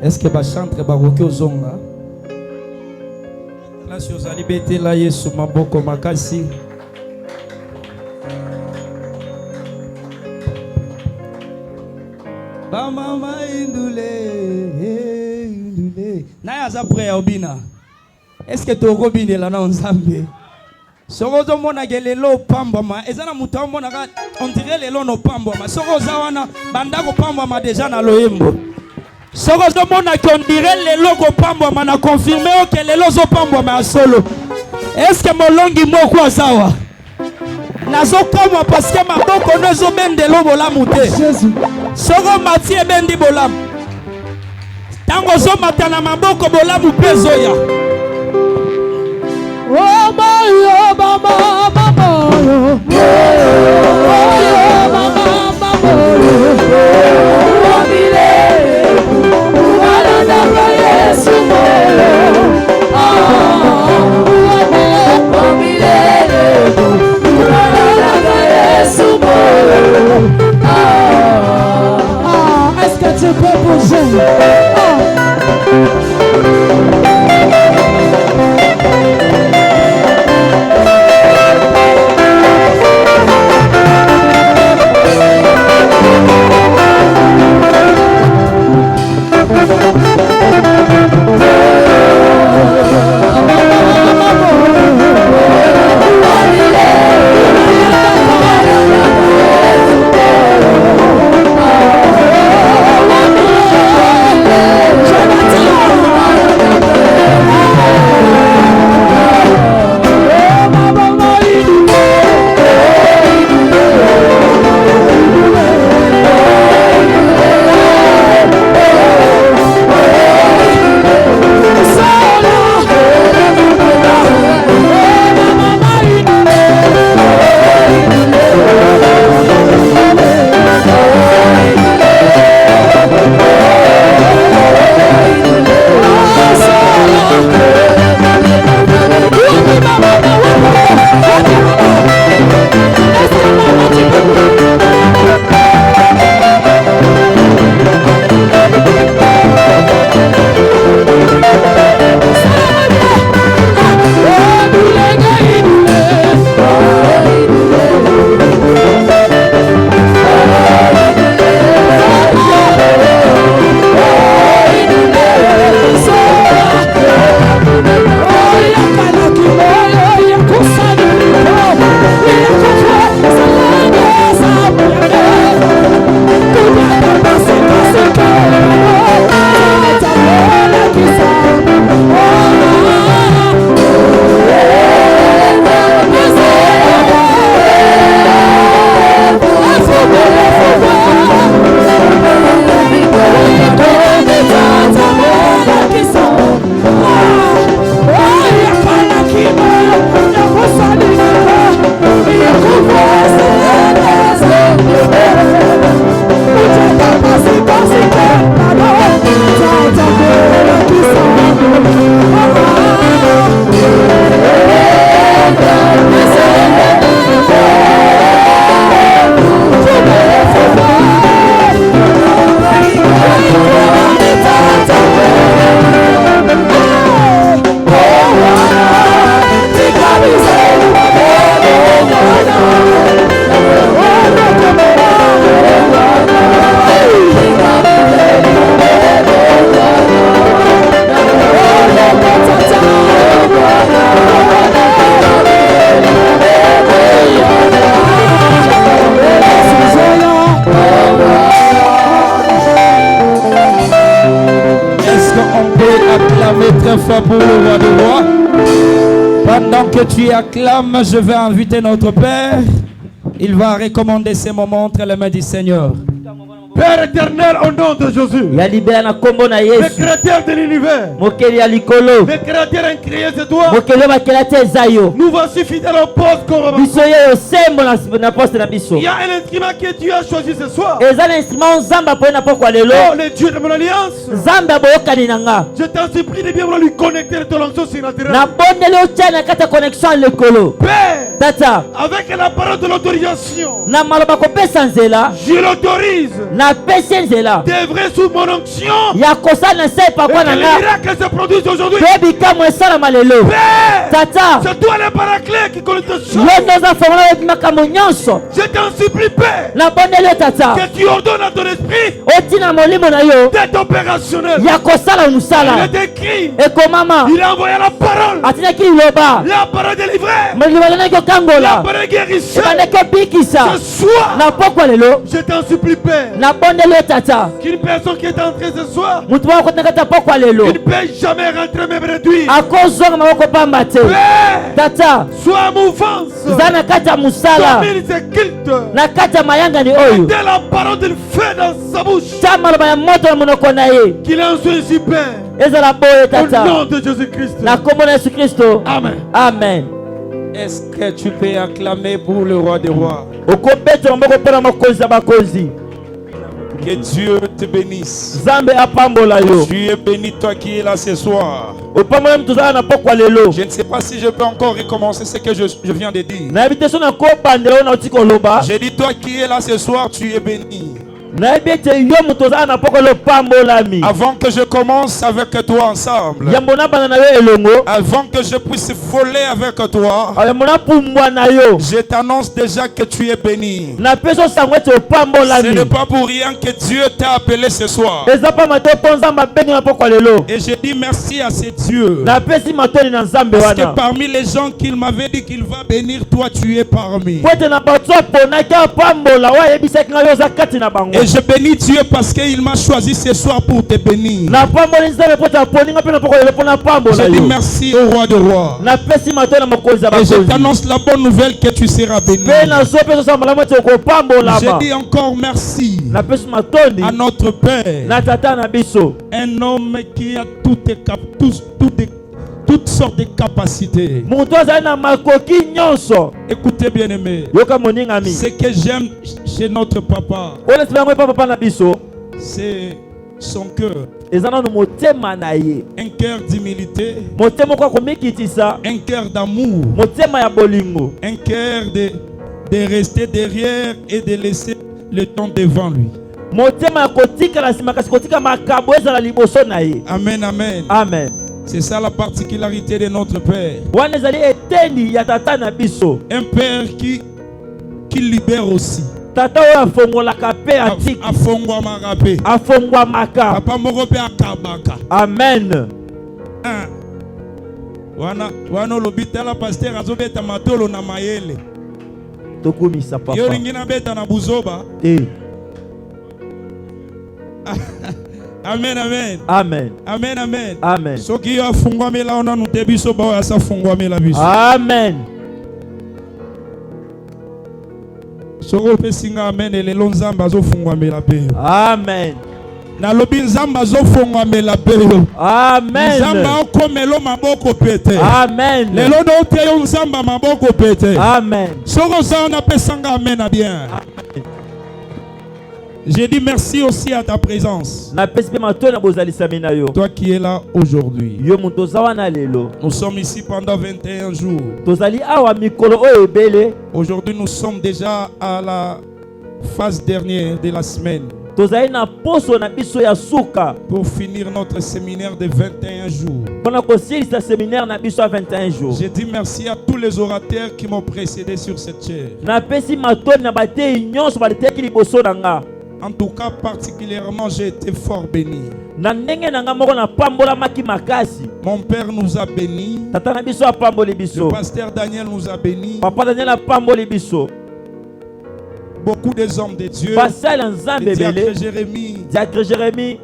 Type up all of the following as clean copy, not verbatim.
Est-ce que bachantre baroki ozonga? Là si ozali betela Yesu maboko makasi. Ba mama indule. Na yaza prière obina. Est-ce que tu robine là na nzambe? Sorozo mona gelelo pambama. Ezana muta mona on dirait lelo no pambama. Soroza wana bandako pambama déjà na loyembo. Sorozo mona on dirait lelo ko pambama na confirmer que lelo zo pambama solo. Est-ce que molongi moko azawa? Nazo kama parce que maboko nozo bendelo bolamu te. Soro matie bendi bolam. Tango zo matana maboko bolamu pezoya. Oh my mama mama oh mama mama Wabile Wala Yesu Wabile Wala Yesu est-ce que tu peux bouger? Pour le roi de roi. Pendant que tu acclames, je vais inviter notre Père. Il va recommander ces moments entre les mains du Seigneur. Père éternel, au nom de Jésus, le créateur de l'univers, le créateur incréé c'est toi. Nous voici fidèles au poste qu'on remarque. Il y a un instrument que tu as choisi ce soir. Oh, le Dieu de mon alliance, je t'en supplie de bien vouloir lui connecter ton onction surnaturelle. Père, avec la parole de l'autorisation, je l'autorise d'œuvrer sous mon onction. Et ya que les miracles se produisent aujourd'hui. Père, c'est toi le paraclet qui connaît toutes choses. Je t'en supplie, Père, que tu ordonnes à ton esprit d'être opérationnel. Il est écrit, il a envoyé la parole. La parole délivrée. La parole guérisseur. Ce soir, je t'en supplie, Père, qu'une personne qui est entrée ce soir ne peut jamais rentrer même réduire. Père, sois mouvance. Sois exécuteur. Mettez la parole de feu dans sa bouche. Qu'il en soit ainsi, Père. Au nom de Jésus-Christ. Amen. Amen. Est-ce que tu peux acclamer pour le roi des rois? Que Dieu te bénisse. Tu es béni, toi qui es là ce soir. Je ne sais pas si je peux encore recommencer ce que je viens de dire. J'ai dit, toi qui es là ce soir, tu es béni. Avant que je commence avec toi ensemble, avant que je puisse voler avec toi, je t'annonce déjà que tu es béni. Ce n'est pas pour rien que Dieu t'a appelé ce soir. Et je dis merci à ce Dieu. Parce que parmi les gens qu'il m'avait dit qu'il va bénir, toi tu es parmi. Et je bénis Dieu parce qu'il m'a choisi ce soir pour te bénir. Je dis merci au roi de rois. Et je t'annonce la bonne nouvelle que tu seras béni. Je dis encore merci à notre Père. Un homme qui a toutes sortes de capacités. Écoutez bien aimé, ce que j'aime chez notre papa, c'est son cœur. Un cœur d'humilité, un cœur d'amour, un cœur de rester derrière et de laisser le temps devant lui. Amen, amen. Amen. C'est ça la particularité de notre Père. Un Père qui libère aussi. Amen. Wana lobita la pasteur azobeta matolo na mayele. Tokumisa papa. Yo lingina beta na buzoba. Amen, amen. Amen. Amen, amen. Amen. Soki yo afungwa mela ona nutebiso ba ya sa fungwa mela biso. Amen. Soko pesinga amen elelo nzamba zo fungwa mela pe. Amen. Na lobi nzamba zo fungwa mela pe. Amen. Nzamba okomelo maboko pete. Amen. Lelo do te yo nzamba maboko pete. Amen. Soko za na pesanga amen a bien. Amen. J'ai dit merci aussi à ta présence. Toi qui es là aujourd'hui. Nous sommes ici pendant 21 jours. Aujourd'hui, nous sommes déjà à la phase dernière de la semaine. Pour finir notre séminaire de 21 jours. J'ai dit merci à tous les orateurs qui m'ont précédé sur cette chaire. En tout cas, particulièrement, j'ai été fort béni. Mon père nous a bénis. Le pasteur Daniel nous a bénis. Beaucoup des hommes de Dieu. Le diacre Jérémie.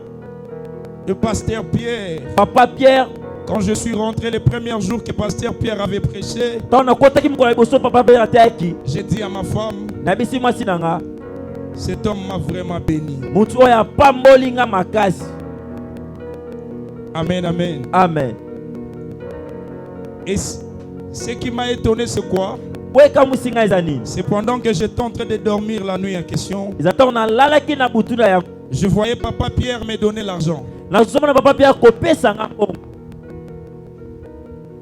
Le pasteur Pierre. Papa Pierre. Quand je suis rentré le premier jour que pasteur Pierre avait prêché, j'ai dit à ma femme, cet homme m'a vraiment béni. Amen, amen. Amen. Et ce qui m'a étonné, c'est quoi? C'est pendant que j'étais en train de dormir la nuit en question, je voyais papa Pierre me donner l'argent.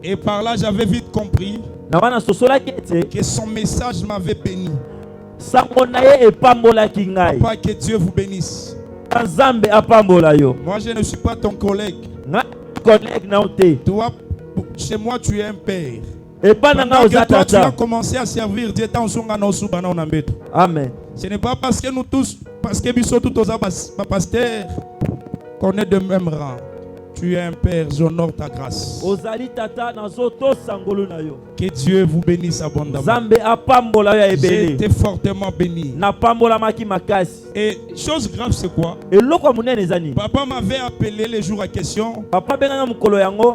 Et par là, j'avais vite compris que son message m'avait béni. Papa, que Dieu vous bénisse. Moi, je ne suis pas ton collègue. Toi, chez moi, tu es un père. Pendant que toi, tu as commencé à servir Dieu. Amen. Ce n'est pas parce que nous tous, parce que nous sommes tous pasteurs, qu'on est de même rang. Tu es un père, j'honore ta grâce. Que Dieu vous bénisse abondamment. J'ai été fortement béni. Et chose grave, c'est quoi? Papa m'avait appelé les jours à question.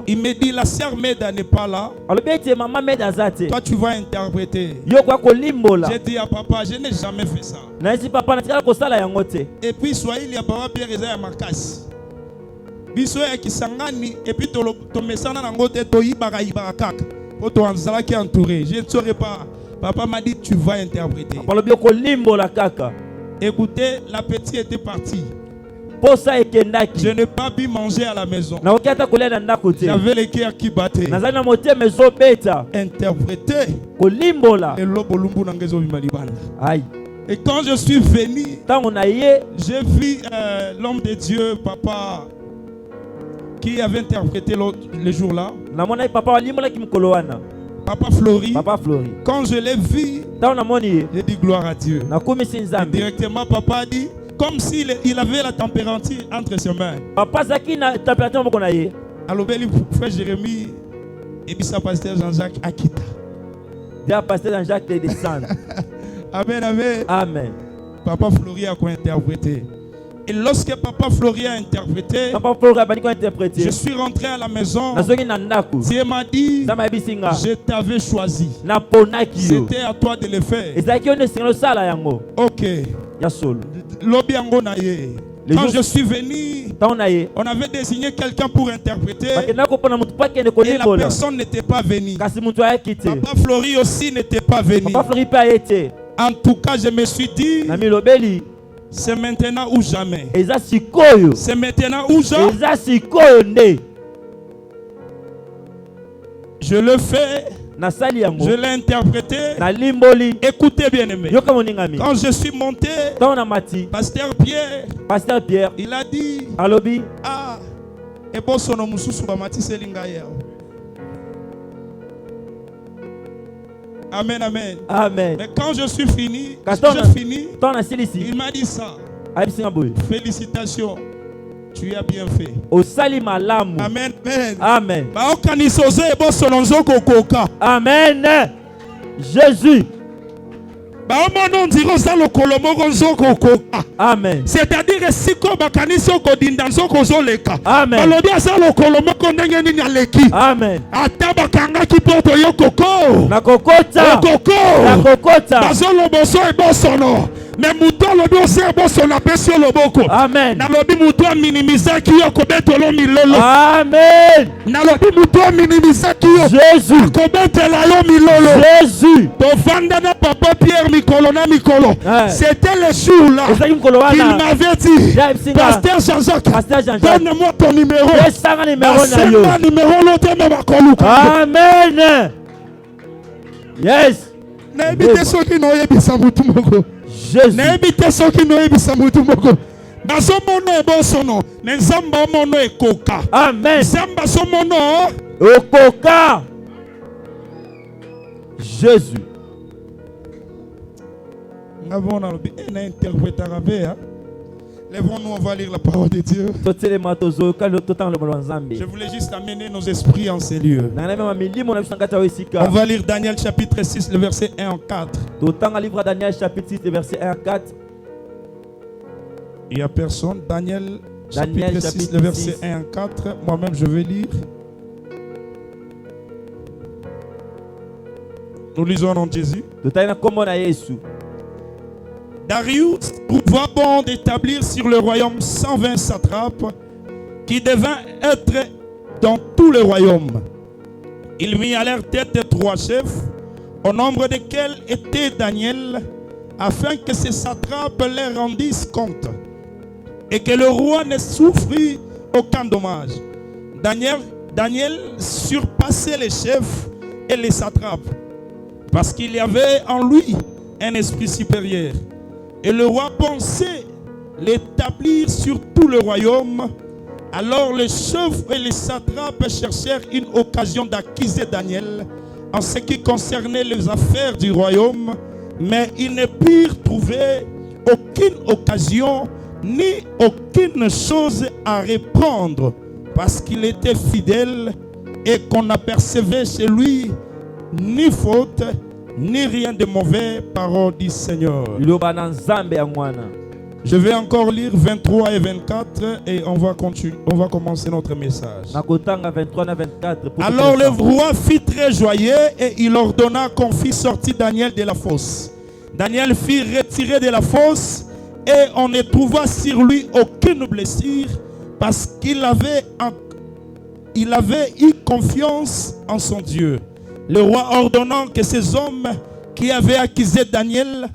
Il me dit, la sœur Meda n'est pas là. Toi, tu vas interpréter. J'ai dit à papa, je n'ai jamais fait ça. Et puis, soyez il y a papa Pierre Esaïa Makasi. Biso ya kisangani et puis to mesana na ngote to ibaka kaka po to anzala qui entouré. Je ne saurais pas. Papa m'a dit tu vas interpréter. Écoutez, la petite était partie. Je n'ai pas pu manger à la maison. J'avais le cœur qui battait. Interpréter. Et quand je suis venu, j'ai vu l'homme de Dieu, papa, qui avait interprété le jour-là. Papa Flori. Quand je l'ai vu, j'ai dit gloire à Dieu. Et directement, papa a dit, comme s'il avait la température entre ses mains. Alors, frère Jérémie, et puis sa pasteur Jean-Jacques Akita. Pasteur Jean-Jacques de descendre. Amen, amen. Amen. Papa Flori a quoi interprété. Et lorsque Papa Flori a interprété, je suis rentré à la maison. Dieu m'a dit, je t'avais choisi. C'était à toi de le faire. Ok. Quand je suis venu, on avait désigné quelqu'un pour interpréter. Et la personne n'était pas venue. Papa Flori aussi n'était pas venu. En tout cas, je me suis dit, c'est maintenant ou jamais. C'est maintenant ou jamais. Je le fais. Je l'ai interprété. Écoutez bien aimé. Quand je suis monté, Pasteur Pierre, il a dit, ah, et bon son nom Amen, amen. Amen. Mais quand je suis fini, il m'a dit ça. Félicitations. Tu as bien fait. Amen. Amen. Amen. Jésus. Amen. C'est-à-dire si ko bakanisi okodinda nzoko zoleka. Amen. Balobi asa lokolo moko ndenge nini aleki. Amen. Ata bakanga ki poto yo koko. Na kokota. Na kokota. Bazolo boso e bosono. Mais muto lobi ose boso na pesi loboko. Amen. Na lobi muto minimiza ki yo kobetolo milolo. Amen. Na lobi muto minimiza ki yo. Jésus. Kobetela yo milolo. Jésus. To vanda na papa Pierre Mikolo na Mikolo. C'était le jour là. Il m'avait dit, Pasteur Jean-Jacques, donne-moi ton numéro. Amen. Yes. N'habitez ceux qui n'ont pas Samutumoko. N'habitez ceux qui n'ont pas Samutumoko. Baso mono e bosono. Nzamba mono e koka. Amen. Nzamba so mono e koka. Jésus. Lèvons-nous, on va lire la parole de Dieu. Je voulais juste amener nos esprits en ces lieux. On va lire Daniel chapitre 6, le verset 1 à 4. Daniel chapitre 6, le verset 1 à 4. Il n'y a personne. Daniel chapitre 6, le verset 1 à 4. Moi-même, je vais lire. Nous lisons en Jésus. Darius trouva bon d'établir sur le royaume 120 satrapes qui devint être dans tout le royaume. Il mit à leur tête 3 chefs, au nombre desquels était Daniel, afin que ces satrapes leur rendissent compte et que le roi ne souffrit aucun dommage. Daniel surpassait les chefs et les satrapes parce qu'il y avait en lui un esprit supérieur. Et le roi pensait l'établir sur tout le royaume. Alors les chefs et les satrapes cherchèrent une occasion d'accuser Daniel en ce qui concernait les affaires du royaume, mais ils ne purent trouver aucune occasion ni aucune chose à reprendre, parce qu'il était fidèle et qu'on n'apercevait chez lui ni faute ni rien de mauvais, parole du Seigneur. Je vais encore lire 23 et 24 et on va commencer notre message. Alors le roi fut très joyeux et il ordonna qu'on fît sortir Daniel de la fosse. Daniel fut retiré de la fosse et on ne trouva sur lui aucune blessure parce qu'il avait eu confiance en son Dieu. Le roi ordonnant que ces hommes qui avaient accusé Daniel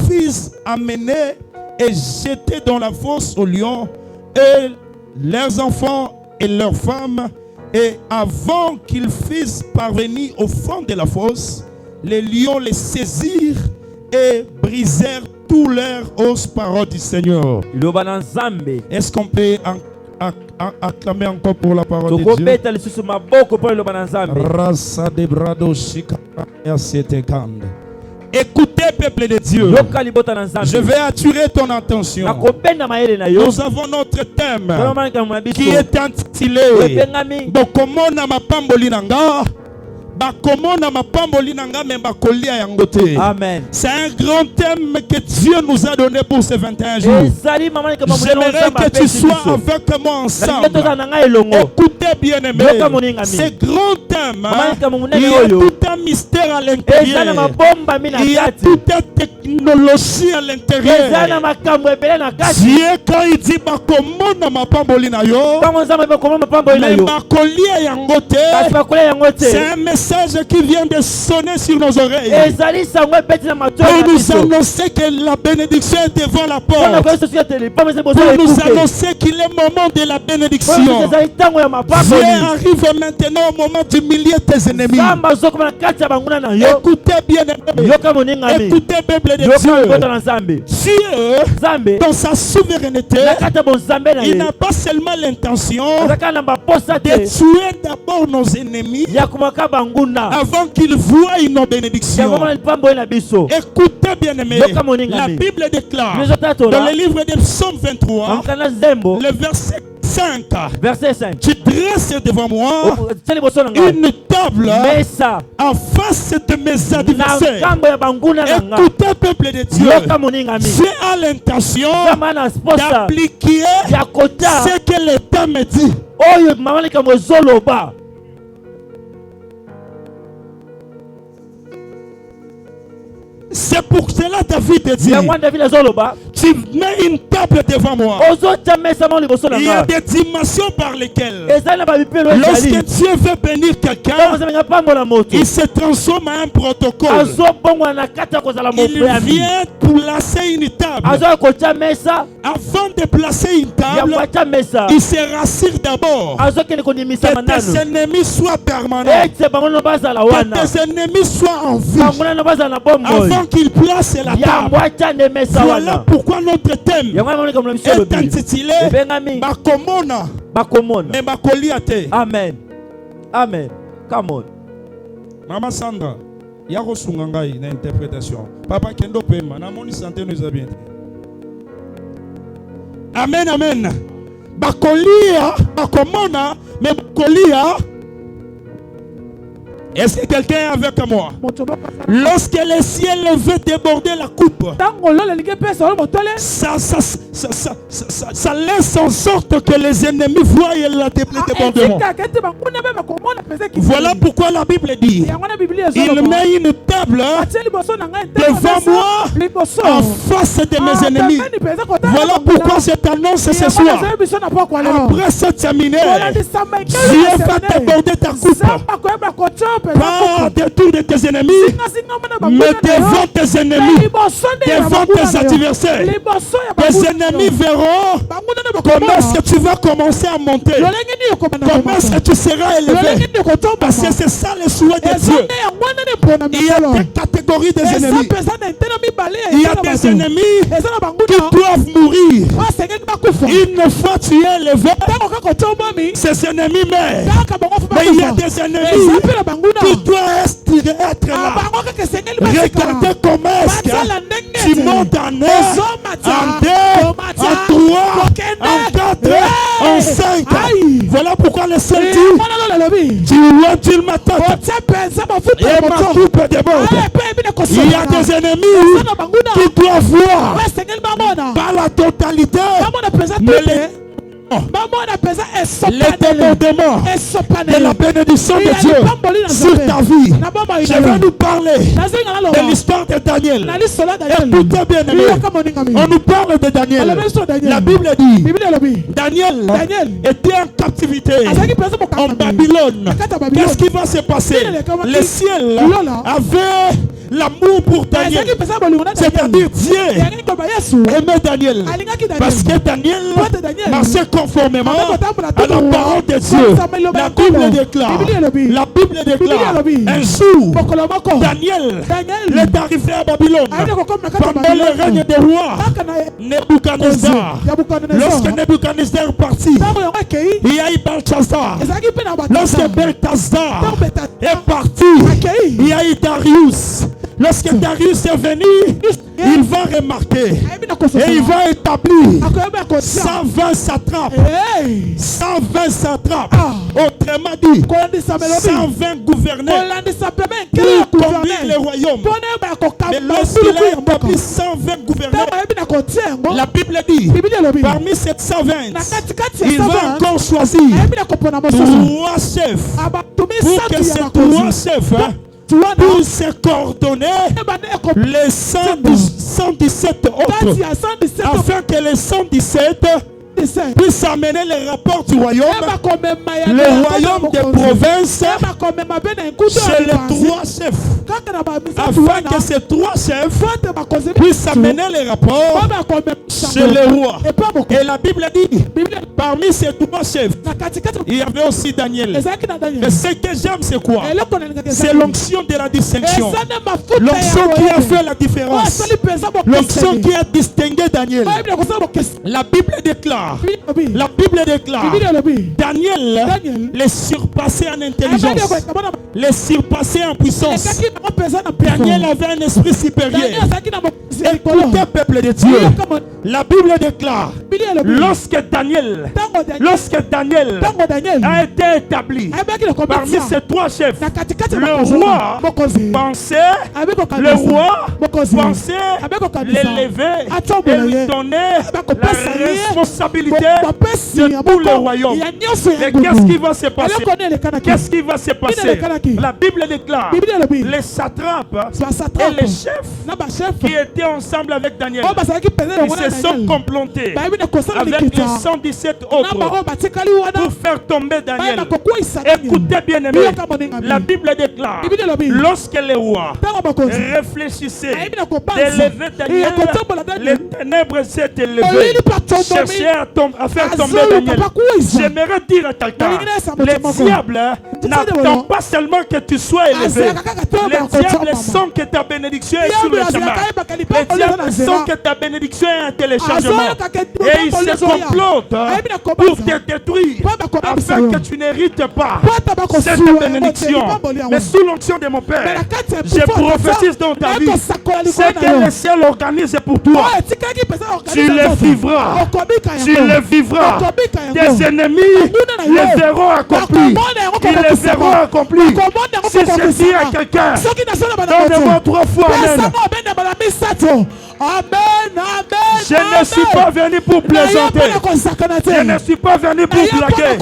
fussent amenés et jetés dans la fosse aux lions, et leurs enfants et leurs femmes, et avant qu'ils fussent parvenus au fond de la fosse, les lions les saisirent et brisèrent tous leurs os, parole du Seigneur. Est-ce qu'on peut acclamer encore pour la parole de Dieu? Rasa de brado shika yasetekande. Écoutez, peuple de Dieu, je vais attirer ton attention. Nous avons notre thème qui est intitulé Bokomona mapamboli nanga. Amen. C'est un grand thème que Dieu nous a donné pour ces 21 jours. J'aimerais que tu sois avec moi ensemble. Écoutez bien aimé, ce grand thème, il y a tout un mystère à l'intérieur. Il y a toute une technologie à l'intérieur. Dieu quand il dit Bakomona mapamboli na yo, c'est un message qui vient de sonner sur nos oreilles pour nous annoncer que la bénédiction est devant la porte, pour nous annoncer qu'il est moment de la bénédiction. Dieu arrive maintenant au moment d'humilier tes ennemis. Écoutez bien, écoutez peuple de Dieu. Dieu, dans sa souveraineté, il n'a pas seulement l'intention de tuer d'abord nos ennemis avant qu'ils voient une bénédiction. Écoutez bien aimé, la Bible déclare dans le livre de Psaume 23, le verset 5, tu dresses devant moi une table en face de mes adversaires. Écoutez peuple de Dieu, j'ai à l'intention d'appliquer ce que l'État me dit. C'est pour cela David dit, tu mets une table devant moi. Il y a des dimensions par lesquelles lorsque Dieu veut bénir quelqu'un, il se transforme en un protocole. Il vient placer une table. Avant de placer une table, il se rassure d'abord que tes ennemis soient permanents, que tes ennemis soient en vie, avant qu'il place la table. Voilà pourquoi notre thème est intitulé Bakomona mais Bakoliate. Amen. Amen. Come on. Maman Sandra, yako sungangai na interprétation. Papa Kendo Pema, na moni santé nous a bien. Amen, amen. Bakolia, Bakomona mais Bakolia. Est-ce que quelqu'un est avec moi? Lorsque le ciel veut déborder la coupe, ça laisse en sorte que les ennemis voient le débordement. Voilà pourquoi la Bible dit, il met une table devant moi en face de mes ennemis. Voilà pourquoi cette annonce ce soir, après cette terminée, Dieu va déborder ta coupe. Pas détour de tes ennemis, mais devant tes ennemis, devant tes adversaires. Tes ennemis verront comment est-ce que tu vas commencer à monter. Comment est-ce que tu seras élevé. Parce que c'est ça le souhait de Dieu. Il y a des catégories des ennemis. Il y a des ennemis qui doivent mourir. Une fois tu es élevé, ces ennemis meurent. Mais il y a des ennemis qui doivent être là. Regardez comment est-ce que tu montes en 1, en 2, en 3, en 4, en 5. Voilà pourquoi le Seigneur dit, tu vois-tu ma tête et ma coupe déborde. Il y a des ennemis qui doivent voir pas la totalité, mais les débordements de la bénédiction de Dieu sur ta vie. Je vais nous parler de l'histoire de Daniel. Écoutez bien, on nous parle de Daniel. La Bible dit, Daniel était en captivité en Babylone. Qu'est-ce qui va se passer? Le ciel avait l'amour pour Daniel. C'est-à-dire Dieu aimait Daniel. Parce que Daniel marchait conformément à la parole de Dieu. La Bible déclare un jour, Daniel est arrivé à Babylone pendant le règne des rois Nebuchadnezzar. Lorsque Nebuchadnezzar est parti, il y a eu Belshazzar. Lorsque Belshazzar est parti, il y a eu Darius. Lorsque Darius est venu, il va remarquer et il va établir 120 satrapes. 120 satrapes. Autrement dit, 120 gouverneurs pour conduire le royaume. Mais lorsqu'il a établi 120 gouverneurs, la Bible dit, parmi ces 120, il va encore choisir 3 chefs. Pour que ces 3 chefs pour se coordonner les 117 autres, afin que les 117 puissent amener les rapports du royaume, le royaume des provinces, chez les 3 chefs, afin que ces 3 chefs puissent amener les rapports chez le roi. Et la Bible dit, parmi ces 3 chefs, il y avait aussi Daniel. Et ce que j'aime, c'est quoi? C'est l'onction de la distinction. L'onction qui a fait la différence. L'onction qui a distingué Daniel. La Bible déclare, Daniel les surpassait en intelligence, les surpassait en puissance. Daniel avait un esprit supérieur. Écoutez, peuple de Dieu, la Bible déclare, lorsque Daniel a été établi parmi ces 3 chefs, le roi pensait l'élever et lui donner la responsabilité de tout le royaume. Mais qu'est-ce qui va se passer? Qu'est-ce qui va se passer? La Bible déclare, les satrapes et les chefs qui étaient ensemble avec Daniel, ils se sont complotés avec les 117 autres pour faire tomber Daniel. Écoutez bien aimé, la Bible déclare, lorsque les rois réfléchissaient d'élever Daniel, les ténèbres s'est élevées, cherchaient à faire tomber Daniel. J'aimerais dire à quelqu'un, les diables n'attendent pas seulement que tu sois élevé. Les diables sentent que ta bénédiction est sur le chemin. Les diables sentent que ta bénédiction est un téléchargement. Et ils se complotent pour te détruire afin que tu n'hérites pas cette bénédiction. Mais sous l'onction de mon Père, je prophétise dans ta vie, c'est que le ciel organise pour toi. Tu le vivras. Tu le vivras. Tes ennemis les verront accomplis. Ils les verront accomplis. Si je dis à quelqu'un, donne-moi 3 fois amen. Amen, amen. Je ne suis pas venu pour plaisanter. Je ne suis pas venu pour blaguer.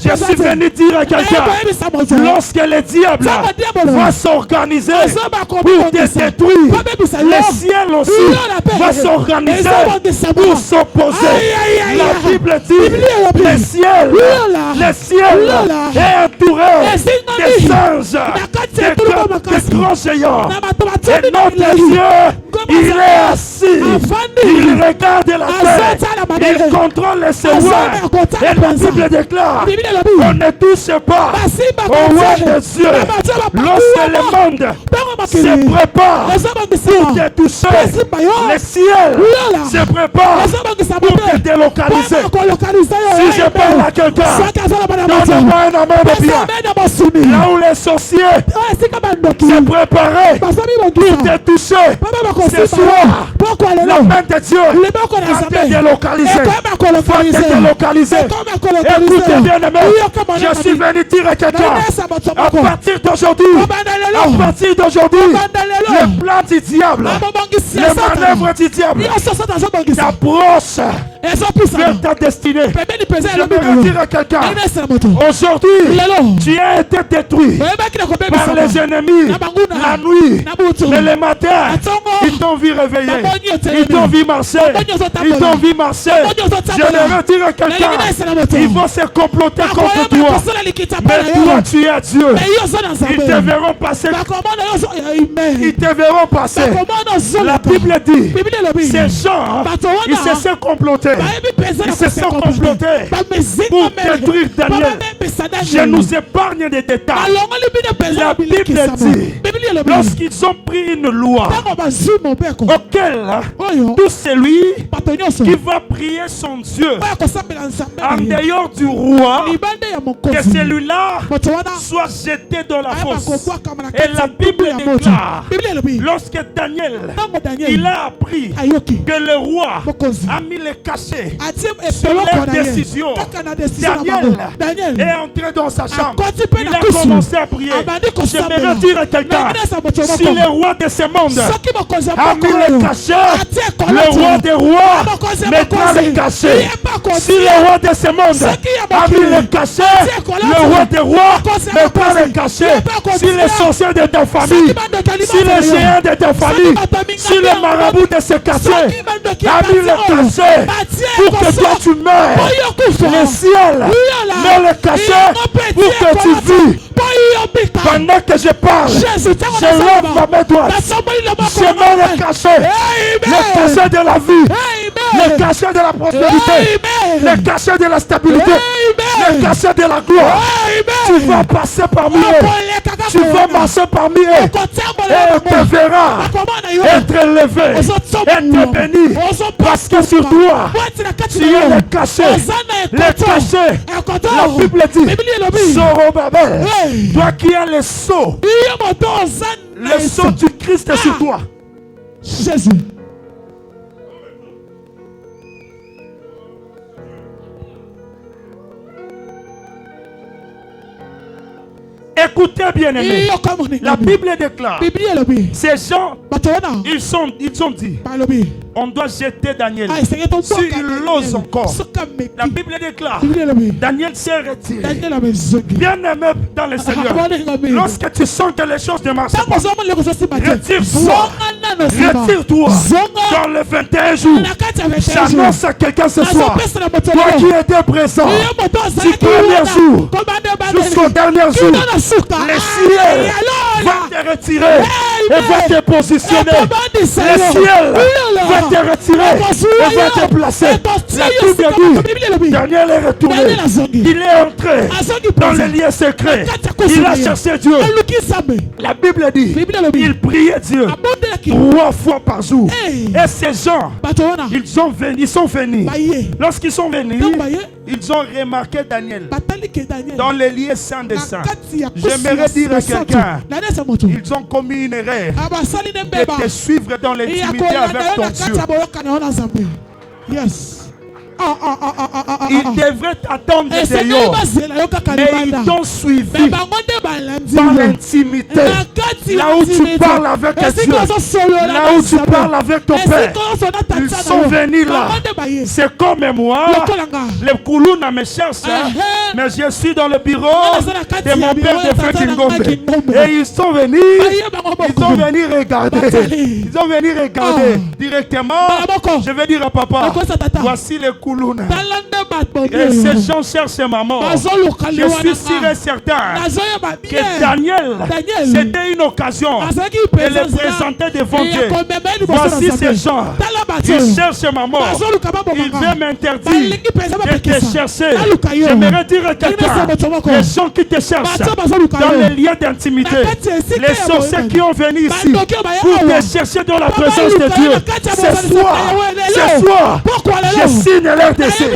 Je suis venu dire à quelqu'un, lorsque le diable va s'organiser pour te détruire, le ciel aussi va s'organiser pour s'opposer. La Bible dit, le ciel est entouré des anges des grands géants. Et notre Dieu, il est assis. Il regarde la terre. Il contrôle les savoirs. Et la Bible déclare qu'on ne touche pas au roi des cieux. Lorsque le monde se prépare pour te toucher, le ciel se prépare pour te délocaliser. Si je parle à quelqu'un, donne-moi un amen de bien. Là où les sorciers se préparaient pour te toucher, ce soir, la main de Dieu va te délocaliser. Va te délocaliser. Écoutez bien aimé, je suis venu dire à quelqu'un, à partir d'aujourd'hui, le plan du diable, les manœuvres du diable t'approchent vers ta destinée. Je veux dire à quelqu'un, aujourd'hui, tu as été détruit par les ennemis la nuit, mais le matin, ils t'ont vu réveiller, ils t'ont vu marcher, ils t'ont vu marcher. Je veux dire à quelqu'un, ils vont se comploter contre toi, mais toi tu es Dieu. Ils te verront passer. Ils te verront passer. La Bible dit, ces gens, ils se sont complotés. Ils se sont complotés pour détruire Daniel. Je nous épargne des détails. La Bible dit, lorsqu'ils ont pris une loi auquel tout celui qui va prier son Dieu en dehors du roi, que celui-là soit jeté dans la fosse. Et la Bible déclare, lorsque Daniel il a appris que le roi a mis le cachet sur leur décision, Daniel est entré dans sa chambre. Il a commencé à prier. Je vais dire à quelqu'un, si le roi de ce monde a mis le cachet, le roi des rois mettra le cachet. Si le roi de ce monde a mis le cachet, le roi des rois mettra le cachet. Si les sorciers de ta famille, si les géants de ta famille, si le marabout de ce quartier a mis le cachet pour que toi tu meurs, le ciel met le cachet pour que tu vis. Pendant que je parle, je lève ma main droite. Je mets le cachet de la vie, le cachet de la prospérité, le cachet de la stabilité, le cachet de la gloire. Tu vas passer parmi eux, tu vas marcher parmi eux, et on te verra être élevé, être béni, parce que sur toi, tu es le cachet. La Bible dit, Zorobabel, toi qui as le sceau du Christ est sur toi. Jésus. Écoutez bien aimé, la Bible déclare, ces gens, ils ont dit, on doit jeter Daniel. S'il l'ose encore, la Bible déclare, Daniel s'est retiré. Bien aimé dans le Seigneur, lorsque tu sens que les choses ne marchent pas, retire-toi dans les 21 jours. J'annonce à quelqu'un ce soir, toi qui étais présent du premier jour jusqu'au dernier jour, le ciel va te retirer et va te positionner. Le ciel va te retirer et va te placer. La Bible dit, Daniel est retourné. Il est entré dans les lieux secrets. Il a cherché Dieu. La Bible dit, il priait Dieu 3 fois par jour. Et ces gens, ils sont venus. Lorsqu'ils sont venus, ils ont remarqué Daniel dans les lieux saints des saints. J'aimerais dire à quelqu'un, ils ont commis une erreur de te suivre dans l'intimité avec ton Dieu. Yes. Ils devraient t'attendre dehors, mais ils t'ont suivi dans l'intimité. Là où tu parles avec Dieu, là où tu parles avec ton Père, ils sont venus là. C'est comme moi, les Koulouna me cherchent, mais je suis dans le bureau de mon père de Fred Ngombe. Et ils sont venus regarder. Ils sont venus regarder directement. Je vais dire à papa, voici les Et ces gens cherchent ma mort. Je suis sûr et certain que Daniel, c'était une occasion de les présenter devant Dieu. Voici ces gens qui cherchent ma mort. Il veut m'interdire de te chercher. J'aimerais dire à quelqu'un, les gens qui te cherchent dans les liens d'intimité, les sorciers qui ont venu ici pour te chercher dans la présence de Dieu, ce soir, je signe leur décès.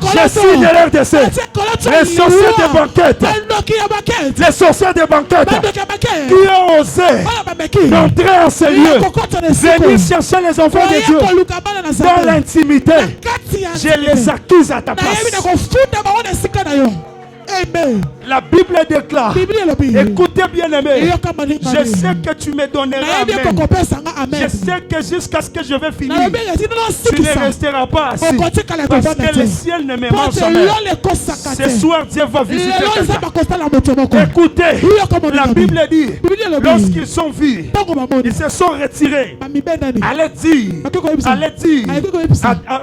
Je signe leur décès. Les sorciers de banquette, les sorciers de banquette qui ont osé entrer en ces lieux, venir chercher les enfants de Dieu dans l'intimité, je les accuse à ta place. Amen. La Bible déclare, écoutez bien aimé, je sais que tu me donneras amen. Je sais que jusqu'à ce que je vais finir, tu ne resteras pas assis, parce que le ciel ne me mange jamais. Ce soir Dieu va visiter quelqu'un. Écoutez, la Bible dit, lorsqu'ils sont vus, ils se sont retirés. Allez dire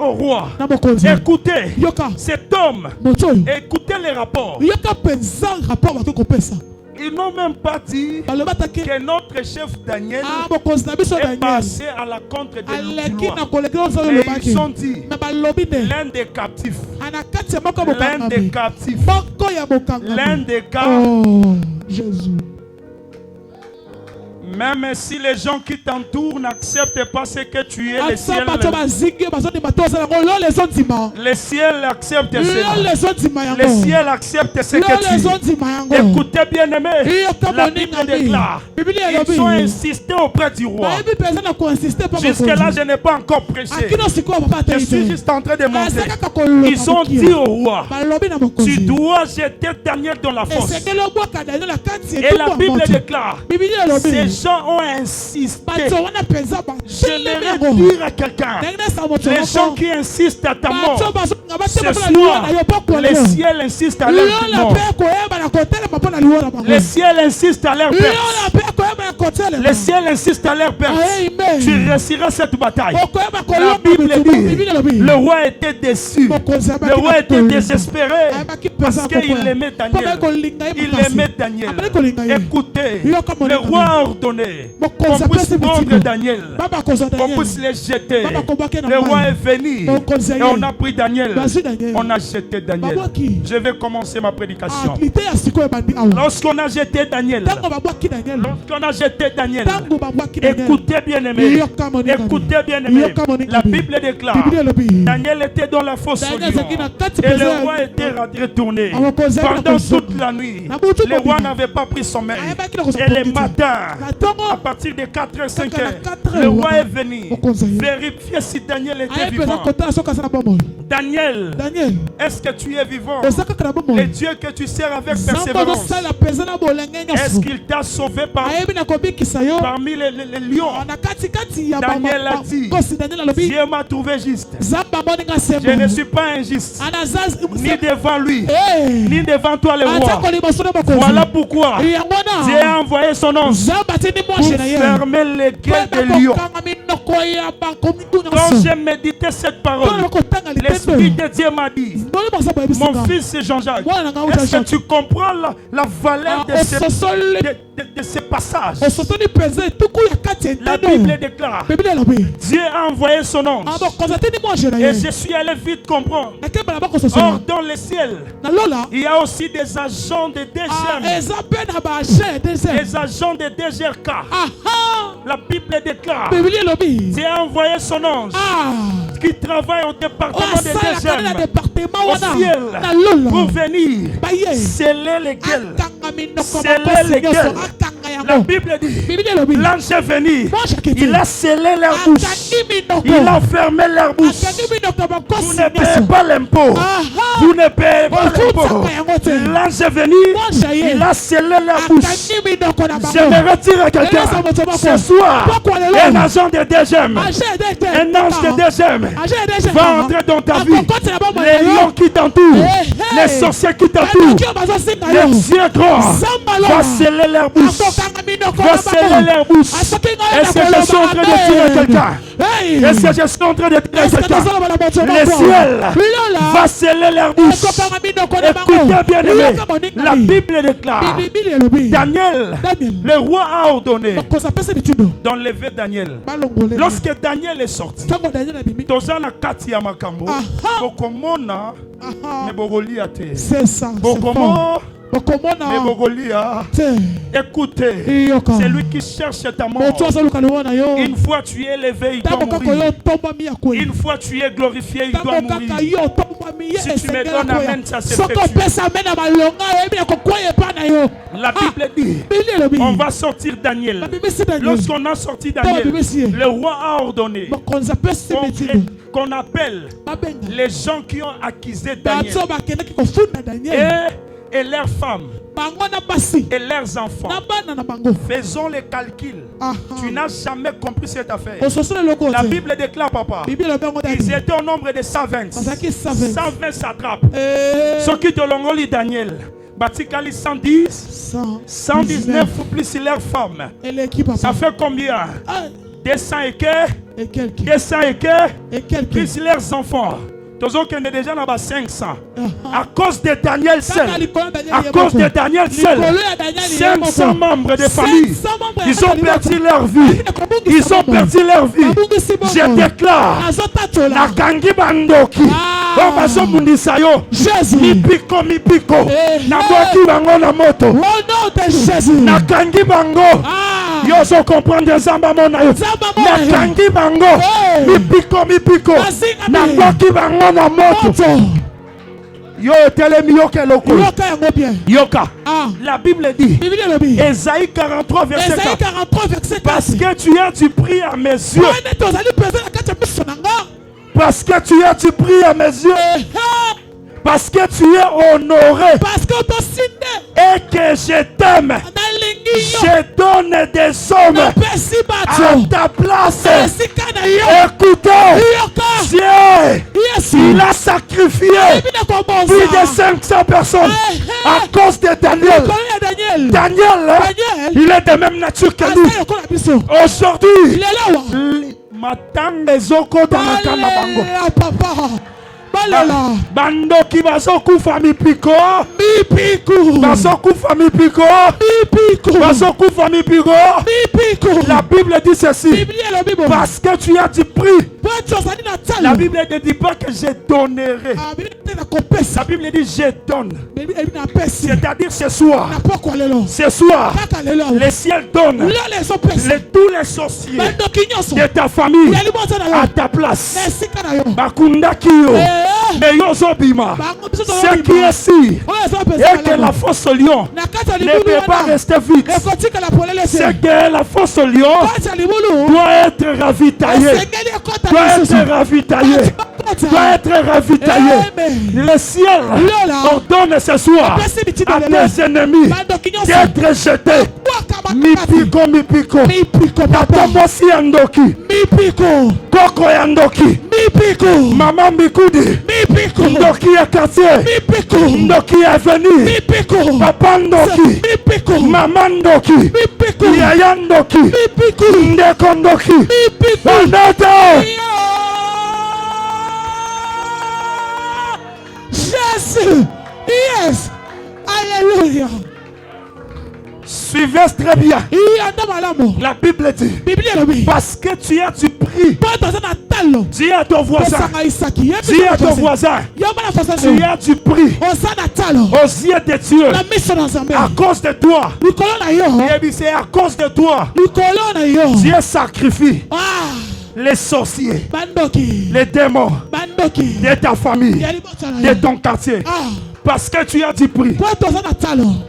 au roi, écoutez cet homme, écoutez les rapports. Ils n'ont même pas dit que notre chef Daniel est passé à la contre de nous. Mais ils ont dit l'un des captifs. L'un des captifs. L'un des gars. Oh, Jésus. Même si les gens qui t'entourent n'acceptent pas ce que tu es, le ciel accepte cela. Le ciel accepte ce que tu es. Écoutez bien aimé, la Bible déclare, ils ont insisté auprès du roi. Jusque là je n'ai pas encore prêché. Je suis juste en train de monter. Ils ont dit au roi, tu dois jeter Daniel dans la fosse. Et la Bible déclare, ces gens ont insisté. J'aimerais dire à quelqu'un, les gens qui insistent à ta mort, ce soir, le ciel insiste à leur mort. Le ciel insiste à leur perte. Le ciel insiste à leur perte. Tu réussiras cette bataille. La Bible dit, le roi était déçu. Le roi était désespéré parce qu'il aimait Daniel. Il aimait Daniel. Écoutez, le roi a ordonné qu'on puisse prendre Daniel, qu'on puisse les jeter. Le roi est venu et on a pris Daniel. On a jeté Daniel. Je vais commencer ma prédication. Lorsqu'on a jeté Daniel, écoutez bien aimé, écoutez bien aimé, la Bible déclare, Daniel était dans la fosse au lion et le roi était retourné. Pendant toute la nuit, le roi n'avait pas pris sommeil. Et le matin, à partir de 4h, 5h, le roi est venu vérifier si Daniel était vivant. Daniel, est-ce que tu es vivant? Le Dieu que tu sers avec persévérance, est-ce qu'il t'a sauvé parmi les lions? Daniel a dit, Dieu m'a trouvé juste. Je ne suis pas injuste, ni devant lui, ni devant toi le roi. Voilà pourquoi Dieu a envoyé son ange pour fermer les gueules des lions. Quand j'ai médité cette parole, l'Esprit de Dieu m'a dit, mon fils Jean-Jacques, est-ce que tu comprends la valeur de ces passages? La Bible déclare, Dieu a envoyé son ange et je suis allé vite comprendre. Or dans le ciel, il y a aussi des agents de DGM, des agents de DGRK. La Bible déclare, Dieu a envoyé son ange qui travaille au département de DGM au ciel pour venir sceller les gueules. La Bible dit, l'ange est venu, il a scellé leur bouche, il a fermé leur bouche. Vous ne payez pas l'impôt, vous ne payez pas l'impôt. L'ange est venu, il a scellé leur bouche. Je me retire à quelqu'un ce soir. Un agent de DGM, un ange de DGM va entrer dans ta vie. Les lions qui t'entourent, les sorciers qui t'entourent, les dieux grands vont sceller leur bouche. va sceller leur bouche. Est-ce que je suis en train de tirer quelqu'un? Est-ce que je suis en train de tirer quelqu'un? Le ciel va sceller leur bouche. Écoutez bien aimé, la Bible déclare, Daniel, le roi a ordonné d'enlever Daniel. Lorsque Daniel est sorti, Tozana kati ya makambo, bokomona ne bogolia te. C'est ça. Écoutez, c'est lui qui cherche ta mort. Une fois tu es élevé, il doit mourir. Une fois tu es glorifié, il doit mourir. Si tu me donnes amen, ça se fait. La Bible dit, on va sortir Daniel. Lorsqu'on a sorti Daniel, le roi a ordonné qu'on appelle les gens qui ont accusé Daniel et leurs femmes et leurs enfants. Faisons les calculs. Tu n'as jamais compris cette affaire. La Bible déclare, papa, ils étaient au nombre de 120. 120 s'attrapent. Ceux qui te l'ont lu Daniel, Batikali 110, 119 plus leurs femmes. Ça fait combien? 200 et quelques. 200 et quelques. Plus leurs enfants. Toujours qu'on est déjà dans 500. À cause de Daniel seul. À cause de Daniel seul. 500 membres de famille. Ils ont perdu leur vie. Ils ont perdu leur vie. Je déclare. Nakangi bandoki. Obaso mundisayo. Mipiko. Naboki bango na moto. Au nom de Jésus. Nakangi bango. Yo so comprendre Zamba mona yo. Nakangi bango. Mipiko. Naboki bango na moto. Yo telemi yoka loko. Yoka. La Bible dit. Ésaïe 43 verset 4. Parce que tu as du prix à mes yeux. Parce que tu as du prix à mes yeux. Parce que tu es honoré. Et que je t'aime. Je donne des hommes à ta place. Écoutez, Dieu, il a sacrifié plus de 500 personnes à cause de Daniel. Daniel, il est de même nature que nous. Aujourd'hui, Matang les oko dans la bango. Bandoki basokufa mipiko. Basokufa mipiko. La Bible dit ceci. Parce que tu as du prix. La Bible ne dit pas que je donnerai. La Bible dit je donne. C'est-à-dire ce soir. Ce soir, le ciel donne tous les sorciers de ta famille à ta place. Bakunda Kiyo. Mais Yozobima, ce qui est ici, et que la fosse au lion ne peut pas rester vide. C'est que la fosse au lion doit être ravitaillée. Doit être ravitaillé. Le ciel ordonne ce soir à tes ennemis d'être jetés. Mipiko. Tatomosi Yandoki. Koko Yandoki. Maman Mikudi. Ndoki ya quartier. Ndoki ya avenue. Papa Ndoki. Maman Ndoki. Yaya Ndoki. Ndeko Ndoki. Jésus. Yes. Alléluia. Suivez très bien. La Bible dit. Parce que tu as du prix. Dis à ton voisin. Dis à ton voisin. Tu as du prix aux yeux de Dieu. À cause de toi. Et c'est à cause de toi. Dieu sacrifie les sorciers, les démons de ta famille, de ton quartier. Parce que tu as du prix.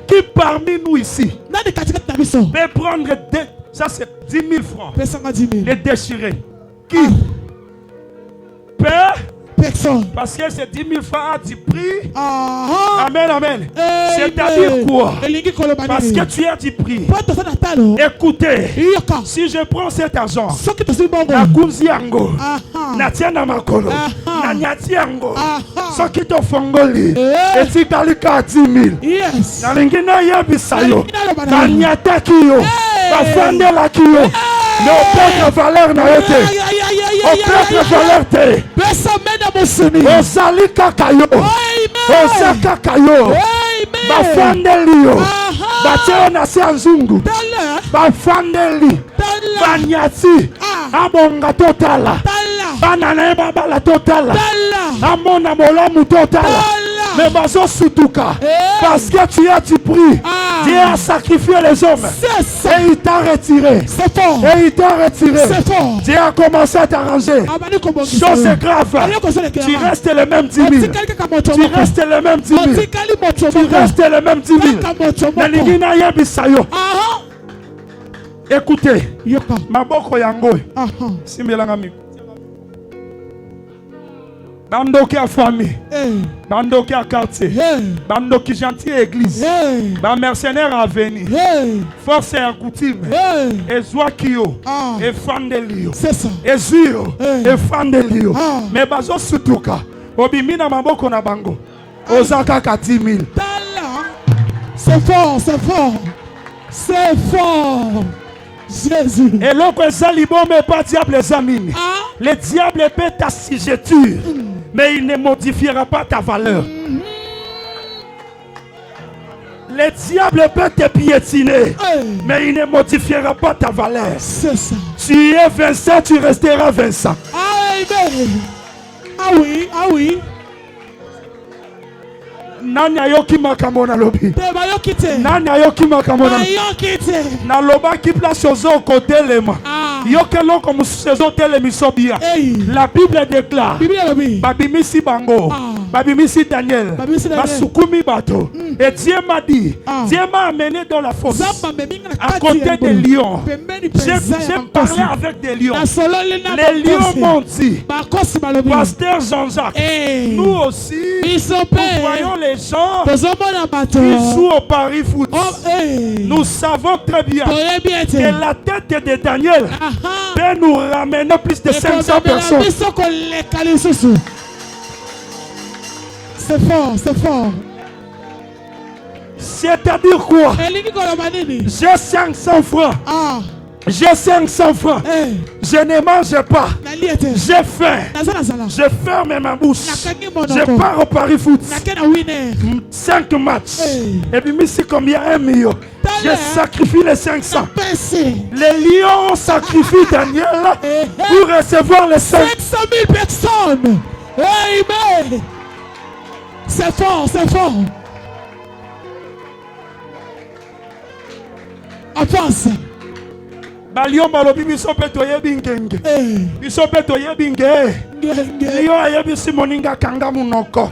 Qui parmi nous ici peut prendre ça c'est 10 000 francs, les déchirer? Qui peut personnes. Parce que c'est 10 000 francs du prix. Amen, amen. C'est-à-dire quoi? Parce que tu as du prix. Écoutez, si je prends cet argent, na kunzi yango, na tiana makolo, na nyati yango, so qui te fongoli, et si kalika 10 000, na lingina yabisayo, na nyata kiyo, na fande la kiyo, ne opètre valeur na yote, opètre valeur te, osali kakayo, osali kakayo, ba fande liyo, ba teo na se anzungu, ba fande li, ba nyati, abonga totala, banana babala totala, amona molamu totala, mais bazo sutuka, parce que tu as du prix, Dieu a sacrifié les hommes, et il t'a retiré, et il t'a retiré, Dieu a commencé à t'arranger, chose grave, tu restes le même 10 000, tu restes le même 10 000, tu restes le même 10 000, écoutez, maboko yango, simbelanga mi. Bando qui a famille, bando qui a quartier, bando qui gentil église, ba mercenaire à venir, force et coutume, et Zoakio, et Fandelio, et Zio, et Fandelio, mais bazo sutuka, obimina maboko na bango, ozaka 10 000. C'est fort, c'est fort, c'est fort. Jésus. Et l'autre salibon mais pas diable les amis. Le diable peut t'assujettir, mais il ne modifiera pas ta valeur. Le diable peut te piétiner, mais il ne modifiera pas ta valeur. C'est ça. Tu es Vincent, tu resteras Vincent. Amen. Ah oui, ah oui. Nani ayoki makambo na lobi. Bayokite. Nani ayoki makambo na Bayokite. Na loba ki place ozo côté lema. Yokelo comme saison télémission bien. La Bible déclare. Babimisi bango. Babimisi Daniel. Basukumi bato. Et Dieu m'a dit, Dieu m'a amené dans la fosse. À côté des lions. J'ai parlé avec des lions. Les lions m'ont dit, Pasteur Jean-Jacques, nous aussi, nous voyons les gens qui jouent au Paris foot. Nous savons très bien que la tête de Daniel peut nous ramener plus de 500 personnes. C'est fort, c'est fort. C'est-à-dire quoi? J'ai 500 francs. J'ai 500 francs. Je ne mange pas. J'ai faim. Je ferme ma bouche. Je pars au Paris foot. 5 matchs. Et puis, mais c'est combien? 1 million. Je sacrifie les 500. Les lions sacrifient Daniel pour recevoir les 500 000 personnes. Amen. C'est fort, c'est fort. Avance. Balion balobi biso pe toyebi ngenge. Biso pe toyebi ngenge. Lion ayebi simoninga kanga munoko.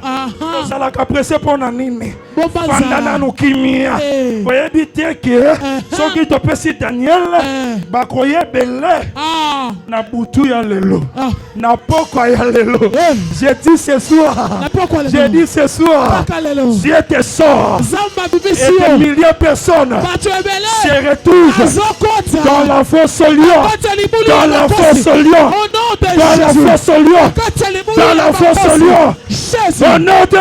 Ozalaka pressé pona nini. Fandana no kimia. Oyebi teke. Soki to pesi Daniel. Bakoye belle. Na butu ya lelo. Na poko ya lelo. J'ai dit ce soir. J'ai dit ce soir. Dieu te sort. Et des milliers de personnes se retrouvent dans la fosse au lion. Dans la fosse au lion. Dans la fosse au lion. Dans la fosse au lion. Au nom de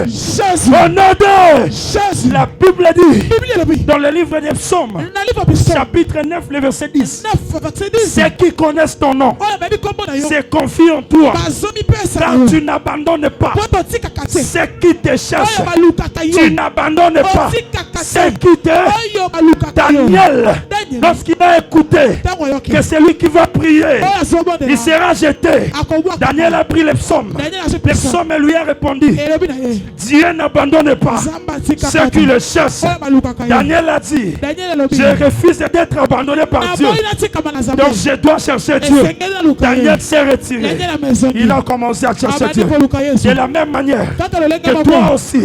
Jésus. Au nom de Jésus. La Bible dit dans le livre des Psaumes, chapitre 9, le verset 10. Ceux qui connaissent ton nom se confient en toi, car tu n'abandonnes pas ceux qui te cherchent. Tu n'abandonnes pas ceux qui te... Daniel, lorsqu'il a écouté que celui qui va prier, il sera jeté. Daniel a pris les psaumes. Les psaumes lui a répondu, Dieu n'abandonne pas ceux qui le cherchent. Daniel a dit, je refuse d'être abandonné par Dieu, donc je dois chercher Dieu. Daniel s'est retiré. Il a commencé à chercher Dieu. De la même manière que toi aussi,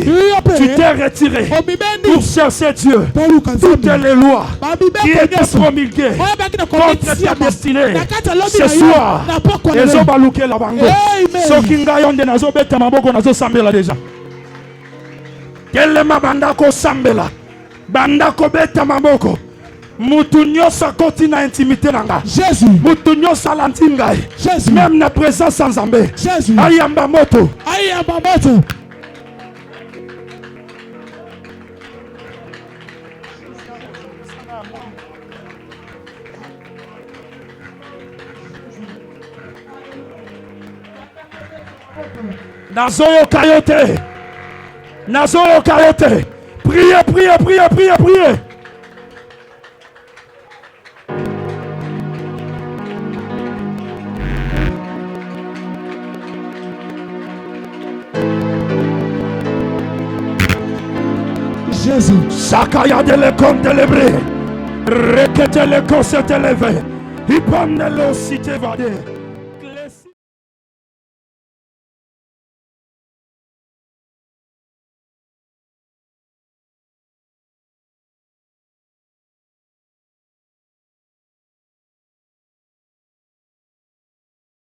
tu t'es retiré pour chercher Dieu. Toutes les lois qui étaient promulgué contre ta destinée. Ce soir, les hommes balouké la bango. Ce qui ngayon de nazo beta maboko nazo sambela déjà. Quelle ma bandako sambela. Bandako beta maboko. Mutu nyoso koti na intimité nanga. Jésus. Mutu nyoso lantinga. Jésus. Même na présence en Zambé. Jésus. Ayamba moto. Ayamba moto. Nazoyo kayote. Nazoyo kayote. Priez, priez, priez, priez, priez. Jésus. Sakaya de l'école de l'hébreu. Requête l'école s'est élevée. Il prend l'eau si t'évadé.